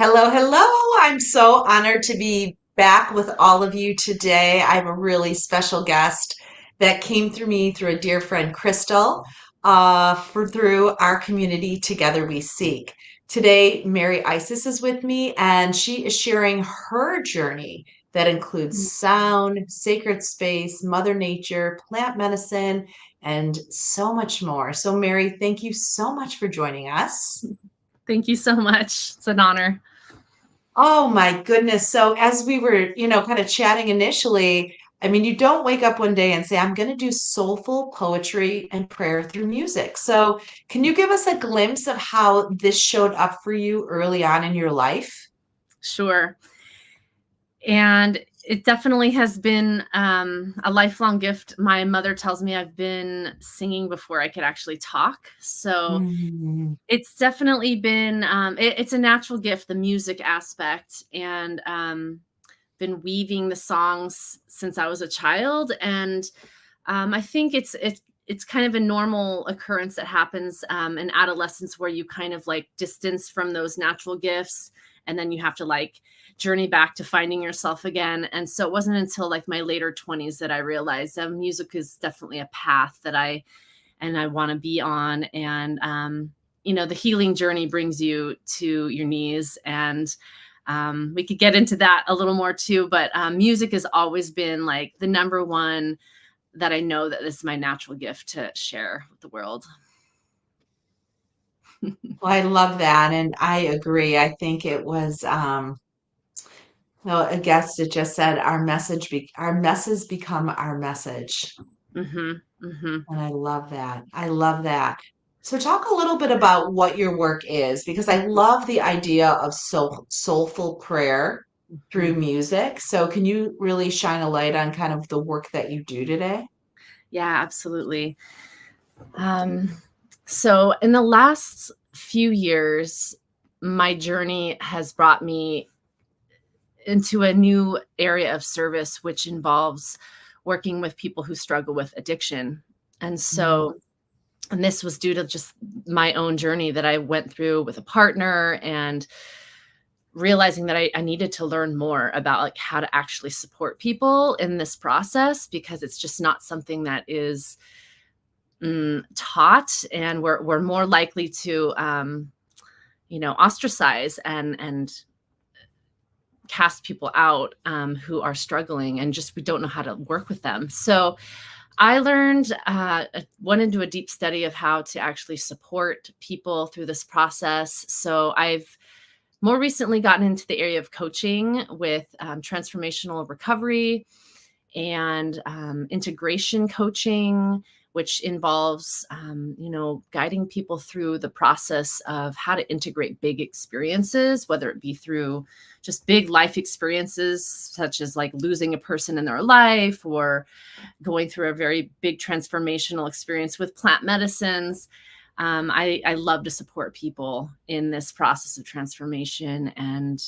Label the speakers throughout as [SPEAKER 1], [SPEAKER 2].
[SPEAKER 1] Hello, hello. I'm so honored to be back with all of you today. I have a really special guest that came through me through a dear friend, Crystal, through our community, Together We Seek. Today, Mary Isis is with me, and she is sharing her journey that includes sound, sacred space, Mother Nature, plant medicine, and so much more. So, Mary, thank you so much for joining us.
[SPEAKER 2] Thank you so much. It's an honor.
[SPEAKER 1] Oh my goodness. So as we were, kind of chatting initially, I mean, you don't wake up one day and say, I'm going to do soulful poetry and prayer through music. So can you give us a glimpse of how this showed up for you early on in your life?
[SPEAKER 2] Sure. And it definitely has been a lifelong gift. My mother tells me I've been singing before I could actually talk. So
[SPEAKER 1] Mm.
[SPEAKER 2] it's definitely been, it's a natural gift, the music aspect, and been weaving the songs since I was a child. And I think it's kind of a normal occurrence that happens in adolescence where you kind of like distance from those natural gifts, and then you have to like journey back to finding yourself again. And so it wasn't until like my later 20s that I realized that music is definitely a path that I want to be on. And the healing journey brings you to your knees, and we could get into that a little more too. But music has always been like the number one that I know that this is my natural gift to share with the world.
[SPEAKER 1] Well, I love that, and I agree. I think it was well, a guest that just said our messes become our message.
[SPEAKER 2] Hmm. Hmm.
[SPEAKER 1] And I love that. I love that. So talk a little bit about what your work is, because I love the idea of soulful prayer through
[SPEAKER 2] Hmm.
[SPEAKER 1] music. So can you really shine a light on kind of the work that you do today?
[SPEAKER 2] Yeah, absolutely. Um, so in the last few years, my journey has brought me into a new area of service, which involves working with people who struggle with addiction. And
[SPEAKER 1] Mm.
[SPEAKER 2] so, and this was due to just my own journey that I went through with a partner, and realizing that I needed to learn more about like how to actually support people in this process, because it's just not something that is taught, and we're more likely to ostracize and cast people out who are struggling, and just we don't know how to work with them. So I learned, went into a deep study of how to actually support people through this process. So I've more recently gotten into the area of coaching with transformational recovery and integration coaching, which involves, guiding people through the process of how to integrate big experiences, whether it be through just big life experiences, such as like losing a person in their life, or going through a very big transformational experience with plant medicines. I love to support people in this process of transformation, and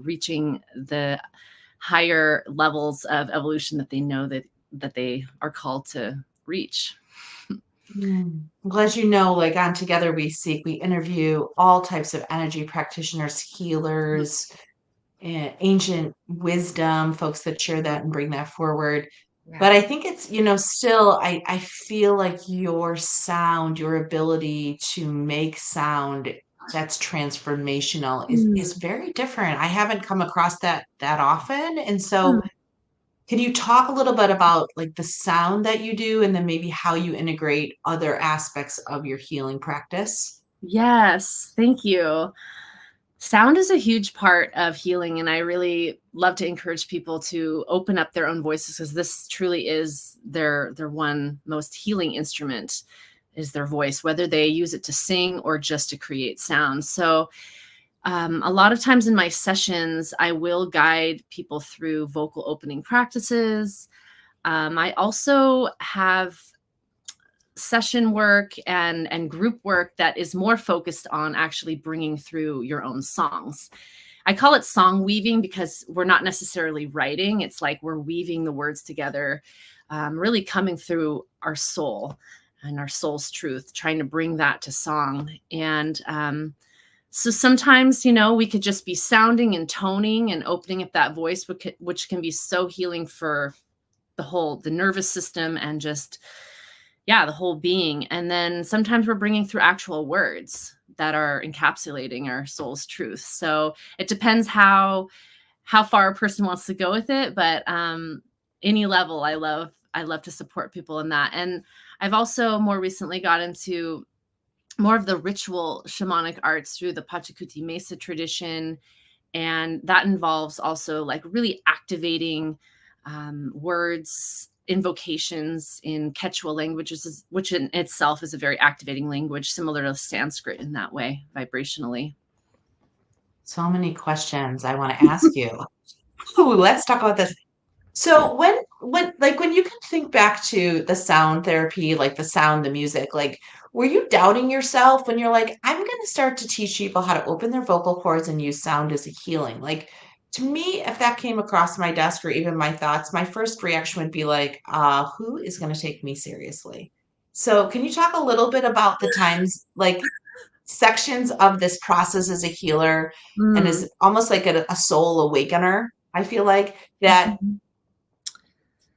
[SPEAKER 2] reaching the higher levels of evolution that they know that they are called to reach.
[SPEAKER 1] Mm. Well, as you know, like on Together We Seek, we interview all types of energy practitioners, healers, ancient wisdom, folks that share that and bring that forward.
[SPEAKER 2] Yeah.
[SPEAKER 1] But I think it's, still, I feel like your sound, your ability to make sound that's transformational is
[SPEAKER 2] Mm.
[SPEAKER 1] very different. I haven't come across that often. And so
[SPEAKER 2] Mm.
[SPEAKER 1] can you talk a little bit about like the sound that you do and then maybe how you integrate other aspects of your healing practice?
[SPEAKER 2] Yes, thank you. Sound is a huge part of healing, and I really love to encourage people to open up their own voices, because this truly is their one most healing instrument is their voice, whether they use it to sing or just to create sound. So a lot of times in my sessions, I will guide people through vocal opening practices. I also have session work and group work that is more focused on actually bringing through your own songs. I call it song weaving because we're not necessarily writing. It's like we're weaving the words together, really coming through our soul and our soul's truth, trying to bring that to song. And So sometimes, we could just be sounding and toning and opening up that voice, which can be so healing for the nervous system and just, yeah, the whole being. And then sometimes we're bringing through actual words that are encapsulating our soul's truth. So it depends how far a person wants to go with it, but any level, I love to support people in that. And I've also more recently got into more of the ritual shamanic arts through the Pachacuti Mesa tradition. And that involves also like really activating words, invocations in Quechua languages, which in itself is a very activating language, similar to Sanskrit in that way, vibrationally.
[SPEAKER 1] So many questions I want to ask you. Ooh, let's talk about this. So when you can think back to the sound therapy, like the sound, the music, like were you doubting yourself when you're like, I'm going to start to teach people how to open their vocal cords and use sound as a healing? Like to me, if that came across my desk or even my thoughts, my first reaction would be like, who is going to take me seriously? So can you talk a little bit about the times, like sections of this process as a healer and
[SPEAKER 2] Mm.
[SPEAKER 1] as almost like a soul awakener? I feel like that
[SPEAKER 2] Mhm.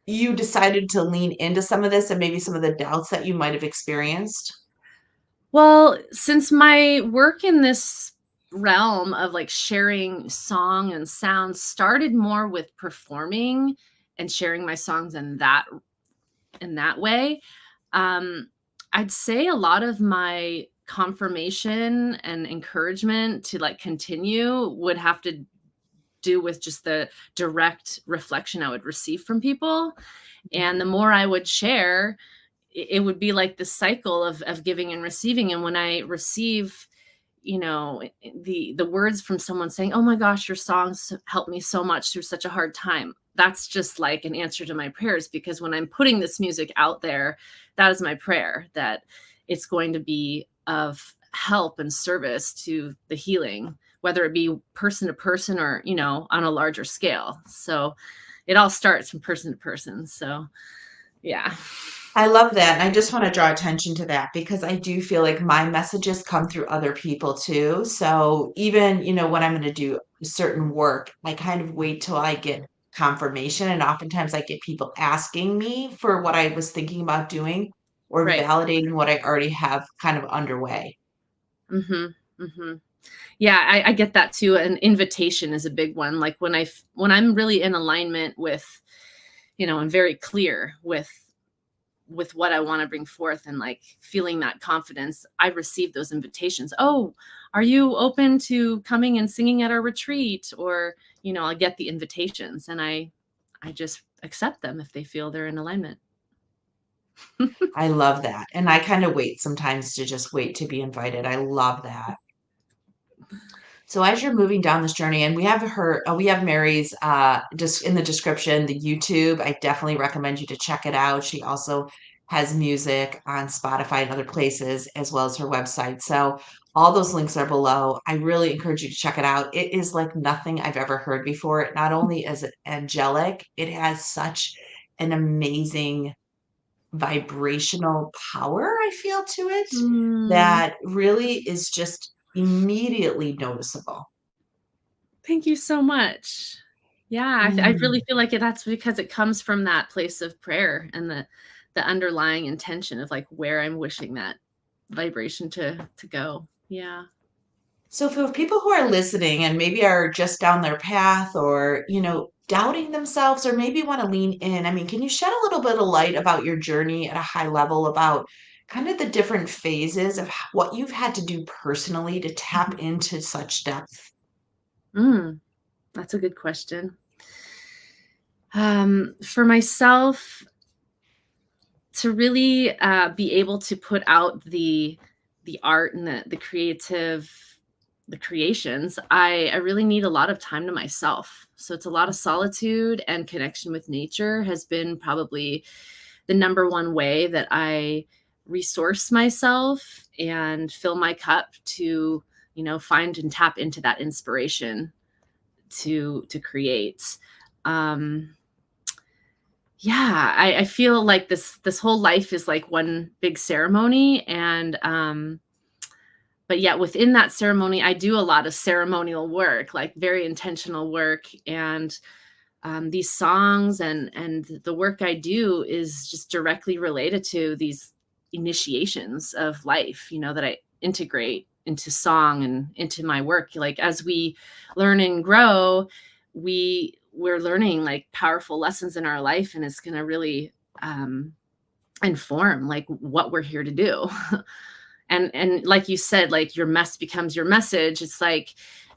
[SPEAKER 1] you decided to lean into some of this and maybe some of the doubts that you might have experienced?
[SPEAKER 2] Well, since my work in this realm of like sharing song and sound started more with performing and sharing my songs in that way, um, I'd say a lot of my confirmation and encouragement to like continue would have to do with just the direct reflection I would receive from people. And the more I would share, it would be like this cycle of giving and receiving. And when I receive, the words from someone saying, "Oh my gosh, your songs helped me so much through such a hard time," that's just like an answer to my prayers, because when I'm putting this music out there, that is my prayer that it's going to be of help and service to the healing, whether it be person to person or on a larger scale. So it all starts from person to person. So yeah.
[SPEAKER 1] I love that. And I just want to draw attention to that because I do feel like my messages come through other people too. So even, when I'm going to do certain work, I kind of wait till I get confirmation. And oftentimes I get people asking me for what I was thinking about doing or
[SPEAKER 2] Right.
[SPEAKER 1] validating what I already have kind of underway.
[SPEAKER 2] Mhm. Mhm. Yeah, I get that too. An invitation is a big one. Like when I'm really in alignment with, and very clear with what I want to bring forth and like feeling that confidence, I receive those invitations. Oh, are you open to coming and singing at our retreat? Or, I get the invitations and I just accept them if they feel they're in alignment.
[SPEAKER 1] I love that. And I kind of wait sometimes to just wait to be invited. I love that. So as you're moving down this journey, and we have Mary's just in the description, the YouTube. I definitely recommend you to check it out. She also has music on Spotify and other places, as well as her website. So all those links are below. I really encourage you to check it out. It is like nothing I've ever heard before. Not only is it angelic, it has such an amazing vibrational power, I feel, to it
[SPEAKER 2] Mm,
[SPEAKER 1] that really is just immediately noticeable.
[SPEAKER 2] thank you so much. Yeah, I really
[SPEAKER 1] Mm.
[SPEAKER 2] feel like that's because it comes from that place of prayer and the underlying intention of like where I'm wishing that vibration to go. Yeah.
[SPEAKER 1] So for people who are listening and maybe are just down their path or, doubting themselves or maybe want to lean in, I mean, can you shed a little bit of light about your journey at a high level about kind of the different phases of what you've had to do personally to tap
[SPEAKER 2] Mhm.
[SPEAKER 1] into such depth?
[SPEAKER 2] Mm, that's a good question. For myself, to really be able to put out the art and the creations, I really need a lot of time to myself. So it's a lot of solitude, and connection with nature has been probably the number one way that I resource myself and fill my cup to, find and tap into that inspiration to create. Um, yeah, I feel like this whole life is like one big ceremony, and but yet within that ceremony, I do a lot of ceremonial work, like very intentional work. And these songs and the work I do is just directly related to these initiations of life, that I integrate into song and into my work. Like as we learn and grow, we're learning like powerful lessons in our life, and it's going to really inform like what we're here to do. And like you said, like your mess becomes your message. It's like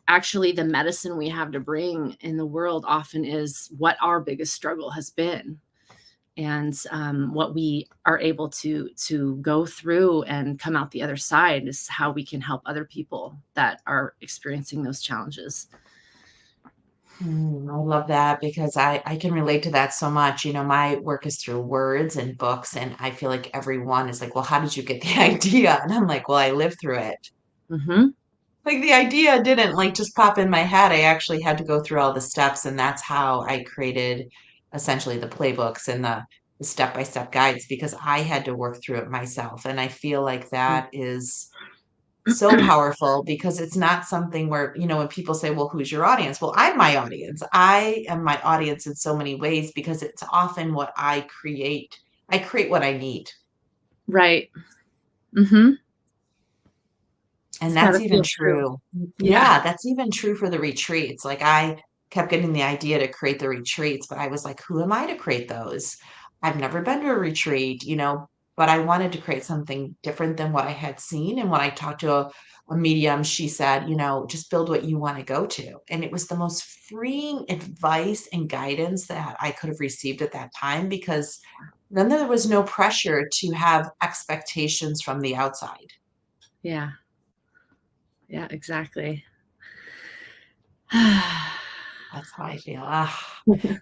[SPEAKER 2] actually the medicine we have to bring in the world often is what our biggest struggle has been, and what we are able to go through and come out the other side is how we can help other people that are experiencing those challenges.
[SPEAKER 1] I love that because I can relate to that so much. My work is through words and books, and I feel like everyone is like, well, how did you get the idea? And I'm like, well, I lived through it.
[SPEAKER 2] Mm-hmm.
[SPEAKER 1] Like the idea didn't like just pop in my head. I actually had to go through all the steps, and that's how I created essentially the playbooks and the step-by-step guides because I had to work through it myself. And I feel like that is so powerful because it's not something where, when people say, well, who's your audience? Well, I'm my audience. I am my audience in so many ways because it's often what I create. I create what I need.
[SPEAKER 2] Right. Mm-hmm.
[SPEAKER 1] And
[SPEAKER 2] It's got
[SPEAKER 1] that's
[SPEAKER 2] to
[SPEAKER 1] even
[SPEAKER 2] feel true.
[SPEAKER 1] true.
[SPEAKER 2] Yeah.
[SPEAKER 1] Yeah, that's even true for the retreats. Like I kept getting the idea to create the retreats, but I was like, who am I to create those? I've never been to a retreat, but I wanted to create something different than what I had seen. And when I talked to a medium, she said, just build what you want to go to. And it was the most freeing advice and guidance that I could have received at that time because then there was no pressure to have expectations from the outside.
[SPEAKER 2] Yeah. Yeah, exactly.
[SPEAKER 1] That's how I feel.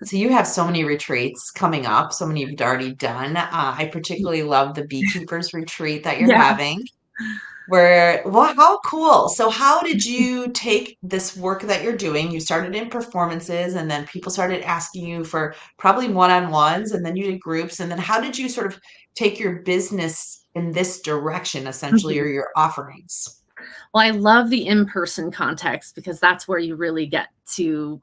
[SPEAKER 1] So you have so many retreats coming up, so many you've already done. I particularly love the beekeepers retreat that you're
[SPEAKER 2] Yeah.
[SPEAKER 1] having. Well, how cool. So how did you take this work that you're doing? You started in performances and then people started asking you for probably one-on-ones and then you did groups. And then how did you sort of take your business in this direction, essentially, or
[SPEAKER 2] Mhm.
[SPEAKER 1] your offerings?
[SPEAKER 2] Well, I love the in-person context because that's where you really get to,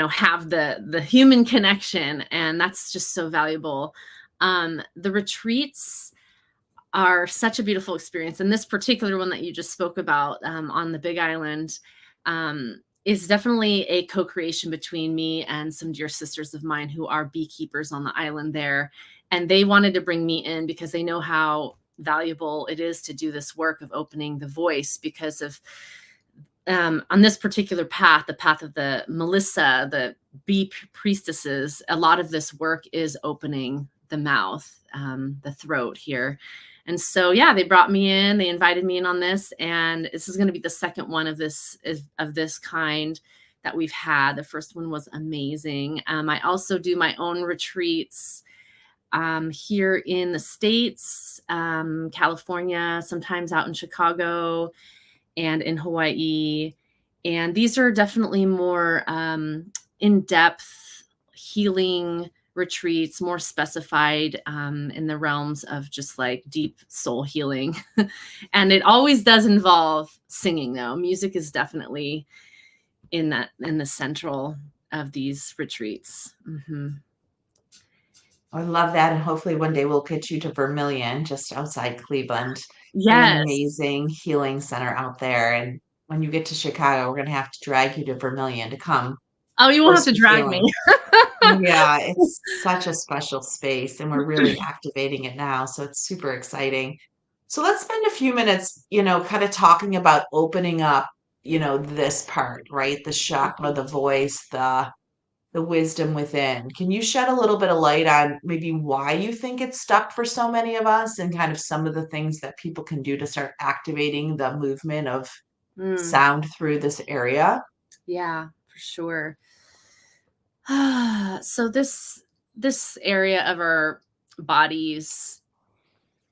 [SPEAKER 2] have the human connection, and that's just so valuable. The retreats are such a beautiful experience, and this particular one that you just spoke about on the Big Island is definitely a co-creation between me and some dear sisters of mine who are beekeepers on the island there, and they wanted to bring me in because they know how valuable it is to do this work of opening the voice because of on this particular path, the path of the Melissa, the bee priestesses, a lot of this work is opening the mouth, the throat here. And so, yeah, they brought me in, they invited me in on this, and this is going to be the second one of this kind that we've had. The first one was amazing. I also do my own retreats here in the States, California, sometimes out in Chicago and in Hawaii. And these are definitely more in-depth healing retreats, more specified in the realms of just like deep soul healing. And it always does involve singing though. Music is definitely in the central of these retreats. Mm-hmm.
[SPEAKER 1] I love that, and hopefully one day we'll get you to Vermilion, just outside Cleveland. They have an
[SPEAKER 2] Yes.
[SPEAKER 1] amazing healing center out there, and when you get to Chicago, we're gonna have to drag you to Vermilion to come
[SPEAKER 2] Oh, you won't have
[SPEAKER 1] host
[SPEAKER 2] to
[SPEAKER 1] your
[SPEAKER 2] drag me.
[SPEAKER 1] healing. Yeah, it's such a special space, and we're really activating it now, so it's super exciting. So let's spend a few minutes, kind of talking about opening up, this part, right? The chakra, the voice, the wisdom within. Can you shed a little bit of light on maybe why you think it's stuck for so many of us and kind of some of the things that people can do to start activating the movement of
[SPEAKER 2] Mm,
[SPEAKER 1] sound through this area?
[SPEAKER 2] yeah, for sure. So this area of our bodies,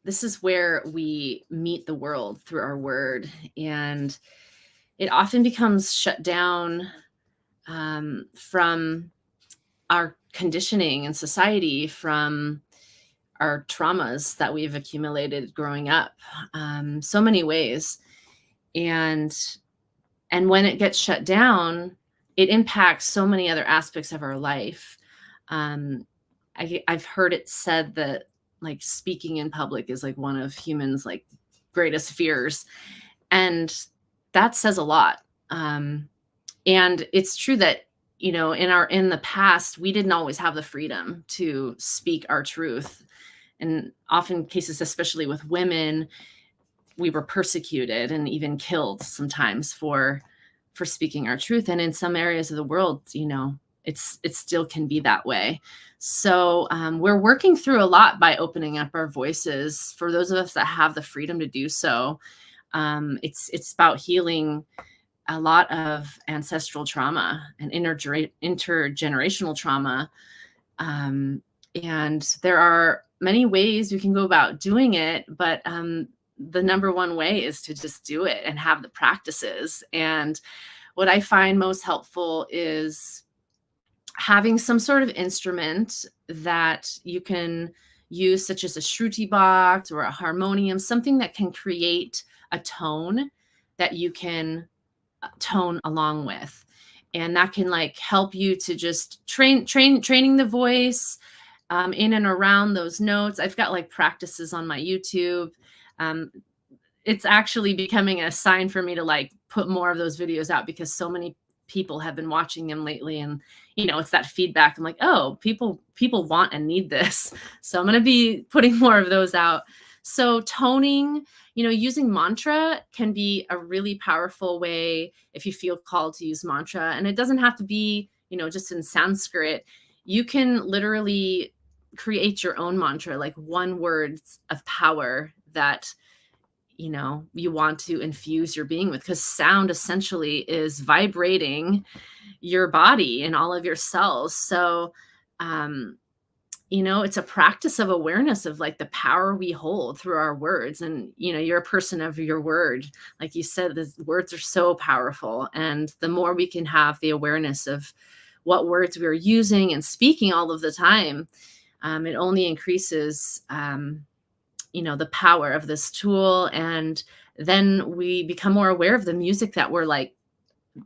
[SPEAKER 2] this is where we meet the world through our word, and it often becomes shut down from our conditioning and society, from our traumas that we've accumulated growing up, so many ways. And when it gets shut down, it impacts so many other aspects of our life. Um, I've heard it said that like speaking in public is like one of humans' like greatest fears, and that says a lot. And it's true that, in the past, we didn't always have the freedom to speak our truth, and often cases, especially with women, we were persecuted and even killed sometimes for speaking our truth. And in some areas of the world, it still can be that way. So we're working through a lot by opening up our voices for those of us that have the freedom to do so. It's about healing a lot of ancestral trauma and intergenerational trauma. And there are many ways we can go about doing it, but the number one way is to just do it and have the practices. And what I find most helpful is having some sort of instrument that you can use, such as a shruti box or a harmonium, something that can create a tone that you can tone along with. And that can like help you to just training the voice in and around those notes. I've got like practices on my YouTube. It's actually becoming a sign for me to like put more of those videos out, because so many people have been watching them lately, and it's that feedback. I'm like, oh, people want and need this. So I'm going to be putting more of those out. So toning, using mantra can be a really powerful way if you feel called to use mantra. And it doesn't have to be, just in Sanskrit. You can literally create your own mantra, like one words of power that you want to infuse your being with, because sound essentially is vibrating your body and all of your cells. So it's a practice of awareness of like the power we hold through our words. And you're a person of your word. Like you said, the words are so powerful, and the more we can have the awareness of what words we're using and speaking all of the time, it only increases the power of this tool. And then we become more aware of the music that we're like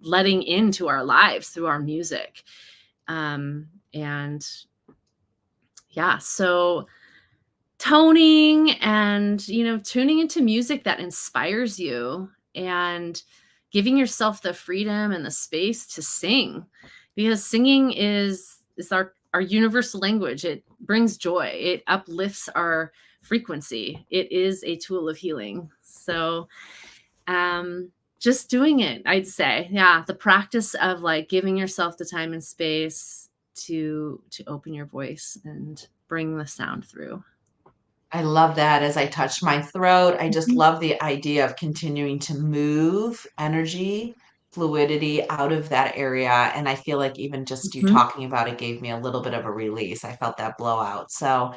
[SPEAKER 2] letting into our lives through our music. And yeah, so toning and, tuning into music that inspires you, and giving yourself the freedom and the space to sing, because singing is our universal language. It brings joy. It uplifts our frequency. It is a tool of healing. So just doing it, I'd say. Yeah, the practice of like giving yourself the time and space to open your voice and bring the sound through.
[SPEAKER 1] I love that. As I touch my throat, I just
[SPEAKER 2] Mhm.
[SPEAKER 1] love the idea of continuing to move energy, fluidity out of that area. And I feel like even just you
[SPEAKER 2] Mhm.
[SPEAKER 1] talking about it gave me a little bit of a release. I felt that blowout. So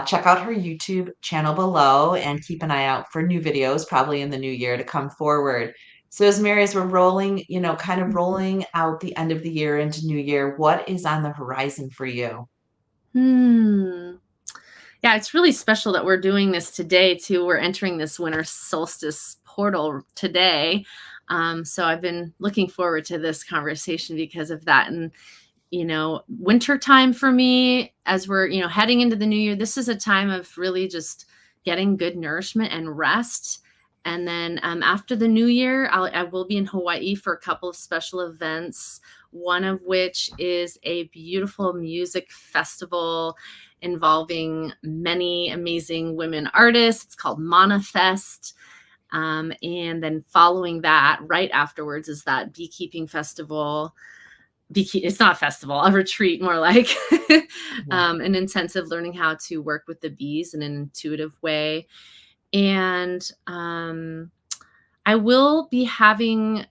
[SPEAKER 1] check out her YouTube channel below and keep an eye out for new videos, probably in the new year to come forward. So as Mary, as we're rolling, kind of rolling out the end of the year into new year, what is on the horizon for you?
[SPEAKER 2] Hmm. Yeah, it's really special that we're doing this today too. We're entering this winter solstice portal today. So I've been looking forward to this conversation because of that. And, winter time for me, as we're, heading into the new year, this is a time of really just getting good nourishment and rest. And then after the new year, I will be in Hawaii for a couple of special events, one of which is a beautiful music festival involving many amazing women artists. It's called Manifest. And then following that, right afterwards, is that beekeeping festival. It's not a festival, a retreat, more like
[SPEAKER 1] Yeah.
[SPEAKER 2] an intensive learning how to work with the bees in an intuitive way. And I will be having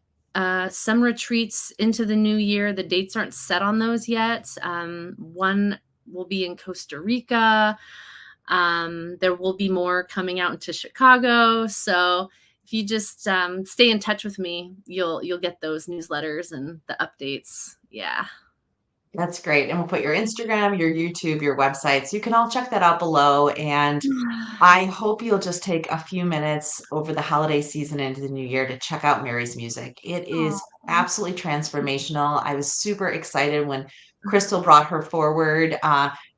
[SPEAKER 2] some retreats into the new year. The dates aren't set on those yet. One will be in Costa Rica. There will be more coming out into Chicago. So if you just stay in touch with me, you'll get those newsletters and the updates. Yeah.
[SPEAKER 1] That's great. And we'll put your Instagram, your YouTube, your website. So you can all check that out below. And I hope you'll just take a few minutes over the holiday season into the new year to check out Mary's music. It is
[SPEAKER 2] Oh,
[SPEAKER 1] absolutely transformational. I was super excited when Crystal brought her forward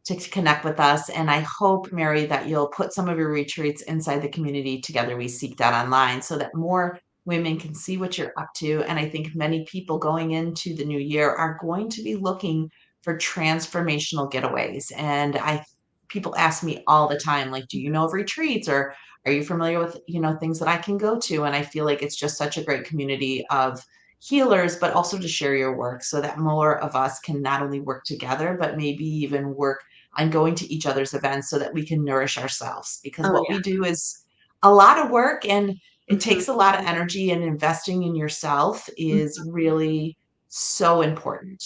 [SPEAKER 1] to connect with us. And I hope, Mary, that you'll put some of your retreats inside the community Together We Seek that online so that more women can see what you're up to. And I think many people going into the new year are going to be looking for transformational getaways. And I people ask me all the time, like, do you know of retreats or are you familiar with, things that I can go to? And I feel like it's just such a great community of healers, but also to share your work so that more of us can not only work together, but maybe even work on going to each other's events so that we can nourish ourselves. Because
[SPEAKER 2] oh
[SPEAKER 1] what
[SPEAKER 2] yeah.
[SPEAKER 1] we do is a lot of work and it
[SPEAKER 2] Mhm,
[SPEAKER 1] takes a lot of energy, and investing in yourself
[SPEAKER 2] mhm.
[SPEAKER 1] is really so important.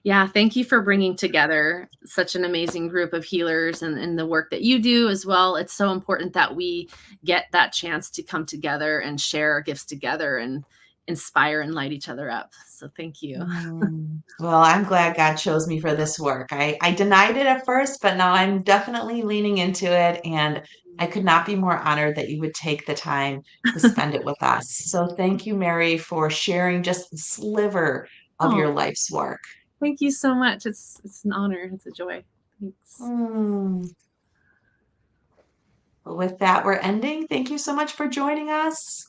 [SPEAKER 2] Yeah, thank you for bringing together such an amazing group of healers and the work that you do as well. It's so important that we get that chance to come together and share our gifts together and inspire and light each other up. So thank you.
[SPEAKER 1] Well, I'm glad God chose me for this work. I denied it at first, but now I'm definitely leaning into it. And I could not be more honored that you would take the time to spend it with us. So thank you, Mary, for sharing just a sliver of
[SPEAKER 2] Oh,
[SPEAKER 1] your life's work.
[SPEAKER 2] thank you so much. It's an honor. It's a joy. Thanks.
[SPEAKER 1] Mm. Well, with that, we're ending. Thank you so much for joining us.